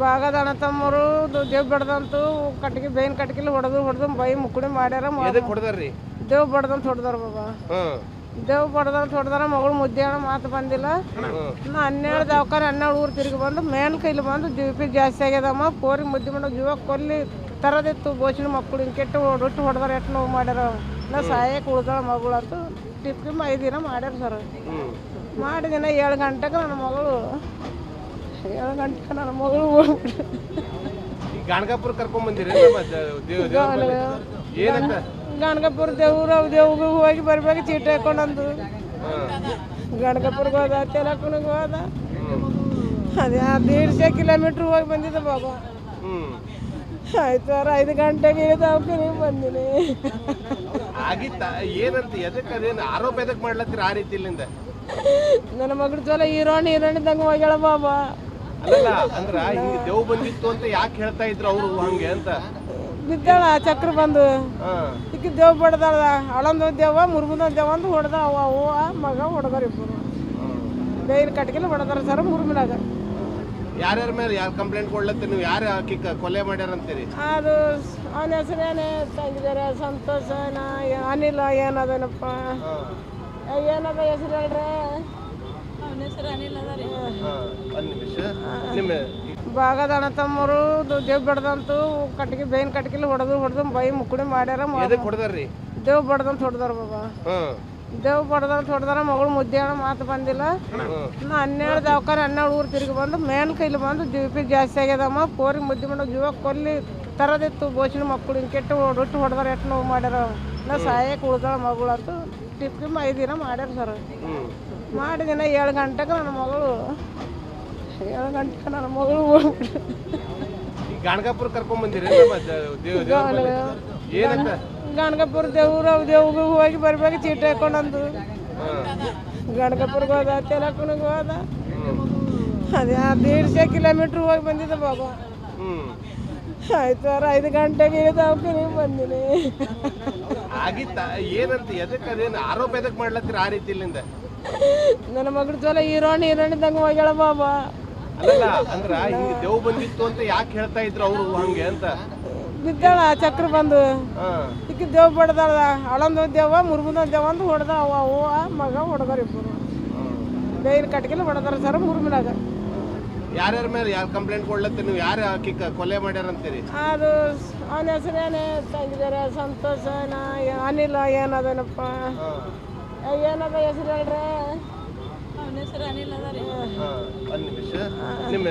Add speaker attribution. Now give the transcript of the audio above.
Speaker 1: ಭಾಗದ ಅಣ್ಣ ತಮ್ಮರು ದೇವ್ ಬಡ್ದಂತು ಕಟ್ಟಿಗೆ ಬೇನ್ ಕಟ್ಟಿಗೆ ಹೊಡೆದು ಬೈ ಮುಕ್ಕುಡಿ ಮಾಡ್ಯಾರ. ದೇವ್ ಬಡ್ದಂತ ಹೊಡೆದಾರ ಬಾಬಾ. ದೇವ್ ಬಡ್ದಂತ ಹೊಡೆದಾರ. ಮಗಳು ಮುದ್ದೆ ಅಣ್ಣ ಮಾತು ಬಂದಿಲ್ಲ. ನಾ 12 ದವಾಖಾನೆ 12 ಊರು ತಿರುಗಿ ಬಂದು ಮೇನ್ ಕೈಲಿ ಬಂದು ಬಿ ಜಾಸ್ತಿ ಆಗ್ಯದಮ್ಮ. ಪೋರಿಗೆ ಮುದ್ದೆ ಮಾಡೋ ಜೀವ ಕೊಲ್ಲಿ ತರದಿತ್ತು. ಬೋಚಿನ ಮಕ್ಕಳು ಹಿಂಗೆ ಕೆಟ್ಟು ರೊಟ್ಟಿ ಹೊಡೆದಾರ. ಎಷ್ಟು ನೋವು ಮಾಡ್ಯಾರ. ನಾ ಸಾಯಕ್ಕೆ ಉಳ್ದಾಳ ಮಗಳು ಅಂತ ಟಿಪ್ಪಿ 5 ದಿನ ಮಾಡ್ಯಾರ ಸರ್. ಮಾಡಿದಿನ 7 ಗಂಟೆಗೆ ನನ್ನ ಮಗಳು
Speaker 2: ಗಾಣಗಾಪುರ ಕರ್ಕೊಂಡ್ ಬಂದಿರಿ.
Speaker 1: ಗಾಣಗಾಪುರ ದೇವ್ಗೆ ಹೋಗಿ ಬರ್ಬೇಕು. ಚೀಟಿ ಹಾಕೊಂಡಂದು ಗಾಣಗಾಪುರ್ಗೆ ಹೋದ. ತೆಲಕುನಿಗೆ ಹೋದ. ಅದೇ 150 ಕಿಲೋಮೀಟ್ರ್ ಹೋಗಿ ಬಂದಿದ್ದೆ ಬಾಬಾ. ಆಯ್ತು 5 ಗಂಟೆಗೆ ದವಾಖಾನೆಗೆ ಬಂದಿನಿ.
Speaker 2: ಆಗಿತ್ತ ಏನಂತ ಎದಕ್ಕೆ ಅದೇನು ಆರೋಪ ಎದಕ್ಕೆ ಮಾಡ್ಲತ್ತೀರ ಆ ರೀತಿ ಇಲ್ಲಿಂದ?
Speaker 1: ನನ್ನ ಮಗಳು ಚಲೋ ಹೀರೋಣಿದ್ದಂಗೆ ಹೋಗ್ಯಾಳ ಬಾಬಾ.
Speaker 2: ಅಲ್ಲ ಅಂದ್ರ ಹಿಂಗ ದೇವ್ ಬಂದಿತ್ತು ಅಂತ ಯಾಕೆ ಹೇಳ್ತಾ ಇದ್ರು ಅವ್ರು ಹಂಗೆ ಅಂತ?
Speaker 1: ಬಿದ್ದಾಳ ಚಕ್ರ ಬಂದು ಈಗ ದೇವ್ ಬಡ್ದಾಳ. ಹಳಂದ ದೇವ ಮುರ್ಮುದ ದೇವ ಅಂತ ಹೊಡೆದ. ಅವ್ವ ಮಗ ಹೊಡೆದಾರ ಇಬ್ಬರು. ಬೇಯಿನ ಕಟ್ಗೆಲ್ಲ ಹೊಡೆದಾರ ಸರ್ ಮುರ್ಮಿನಾಗ.
Speaker 2: ಯಾರ್ಯಾರ ಮೇಲೆ ಯಾರು ಕಂಪ್ಲೇಂಟ್ ಕೊಡ್ಲತ್ತೀರಿ ನೀವು? ಯಾರು ಹಾಕಿ ಕೊಲೆ ಮಾಡ್ಯಾರ ಅಂತೀರಿ?
Speaker 1: ಅದು ಅವನ ಹೆಸರೇನೆ ತಂಗಿದಾರೆ. ಸಂತೋಷ ಅನಿಲ ಏನದೇನಪ್ಪ ಏನದ ಹೆಸರು ಹೇಳ್ರೆ? ಅವನ ಹೆಸರು ಅನಿಲ್ ಅದ ರೀ. ಭಾಗದ ಅಣ್ಣ ತಮ್ಮರು ದೇವ್ ಬಡ್ದಂತು ಕಟ್ಟಿಗೆ ಬೇನ್ ಕಟ್ಟಿಗೆ ಹೊಡೆದು ಬೈ ಮುಕ್ಕುಡಿ ಮಾಡ್ಯಾರ. ದೇವ್ ಬಡ್ದಂತ ಹೊಡೆದಾರ ಬಾಬಾ. ದೇವ್ ಬಡ್ದಂತ ಹೊಡೆದಾರ. ಮಗಳು ಮುದ್ದೆ ಅಣ್ಣ ಮಾತು ಬಂದಿಲ್ಲ. ನಾ 12 ದವಾಖಾನೆ 12 ಊರು ತಿರುಗಿ ಬಂದು ಮೇನ್ ಕೈಲಿ ಬಂದು ಬಿ ಜಾಸ್ತಿ ಆಗ್ಯದಮ್ಮ. ಪೋರಿಗೆ ಮುದ್ದೆ ಮಾಡೋ ಜೀವ ಕೊಲ್ಲಿ ತರದಿತ್ತು. ಬೋಚಿನ ಮಕ್ಕಳು ಹಿಂಗೆ ಕೆಟ್ಟು ರೊಟ್ಟಿ ಹೊಡೆದಾರ. ಎಷ್ಟು ನೋವು ಮಾಡ್ಯಾರ. ನಾ ಸಾಯಕ್ಕೆ ಉಳ್ದಾಳ ಮಗಳು ಅಂತ ಟಿಪ್ಪಿ 5 ದಿನ ಮಾಡ್ಯಾರ ಸರ್. ಮಾಡಿದಿನ 7 ಗಂಟೆಗೆ ನನ್ನ ಮಗಳು
Speaker 2: ಗಾಣಗಾಪುರ ಕರ್ಕೊಂಡ್ ಬಂದಿರಿ.
Speaker 1: ಗಾಣಗಾಪುರ ದೇವ್ಗೆ ಹೋಗಿ ಬರ್ಬೇಕು. ಚೀಟಿ ಹಾಕೊಂಡಂದು ಗಾಣಗಾಪುರ್ಗೆ ಹೋದ. ತೆಲಕುನಿಗೆ ಹೋದ. ಅದೇ 150 ಕಿಲೋಮೀಟ್ರ್ ಹೋಗಿ ಬಂದಿದ್ದೆ ಬಾಬಾ. ಆಯ್ತು 5 ಗಂಟೆಗೆ ದವಾಖಾನೆಗೆ ಬಂದಿನಿ.
Speaker 2: ಆಗಿತ್ತ ಏನಂತ ಎದಕ್ಕೆ ಅದೇನು ಆರೋಪ ಎದಕ್ಕೆ ಮಾಡ್ಲತ್ತೀರ ಆ ರೀತಿ ಇಲ್ಲಿಂದ?
Speaker 1: ನನ್ನ ಮಗಳು ಚಲೋ ಹೀರೋಣಿದ್ದಂಗೆ ಹೋಗ್ಯಾಳ ಬಾಬಾ.
Speaker 2: ಅಲ್ಲ ಅಂದ್ರ ಹಿಂಗ ದೇವ್ ಬಂದಿತ್ತು ಅಂತ ಯಾಕೆ ಹೇಳ್ತಾ ಇದ್ರು ಅವ್ರು ಹಂಗೆ ಅಂತ?
Speaker 1: ಬಿದ್ದಾಳ ಚಕ್ರ ಬಂದು ಈಗ ದೇವ್ ಬಡ್ದಾಳ. ಹಳಂದ ದೇವ ಮುರ್ಮುದ ದೇವ ಅಂತ ಹೊಡೆದ. ಅವ್ವ ಮಗ ಹೊಡೆದಾರ ಇಬ್ಬರು. ಬೇಯಿನ ಕಟ್ಗೆಲ್ಲ ಹೊಡೆದಾರ ಸರ್ ಮುರ್ಮಿನಾಗ.
Speaker 2: ಯಾರ್ಯಾರ ಮೇಲೆ ಯಾರು ಕಂಪ್ಲೇಂಟ್ ಕೊಡ್ಲತ್ತೀರಿ ನೀವು? ಯಾರು ಹಾಕಿ ಕೊಲೆ ಮಾಡ್ಯಾರ ಅಂತೀರಿ?
Speaker 1: ಅದು ಅವನ ಹೆಸರೇನೆ ತಂಗಿದಾರೆ. ಸಂತೋಷ ಅನಿಲ ಏನದೇನಪ್ಪ ಏನದ ಹೆಸರು ಹೇಳ್ರೆ? ಅವನ ಹೆಸರು ಅನಿಲ್ ಅದ ರೀ.
Speaker 2: ನಿಮ್ಮ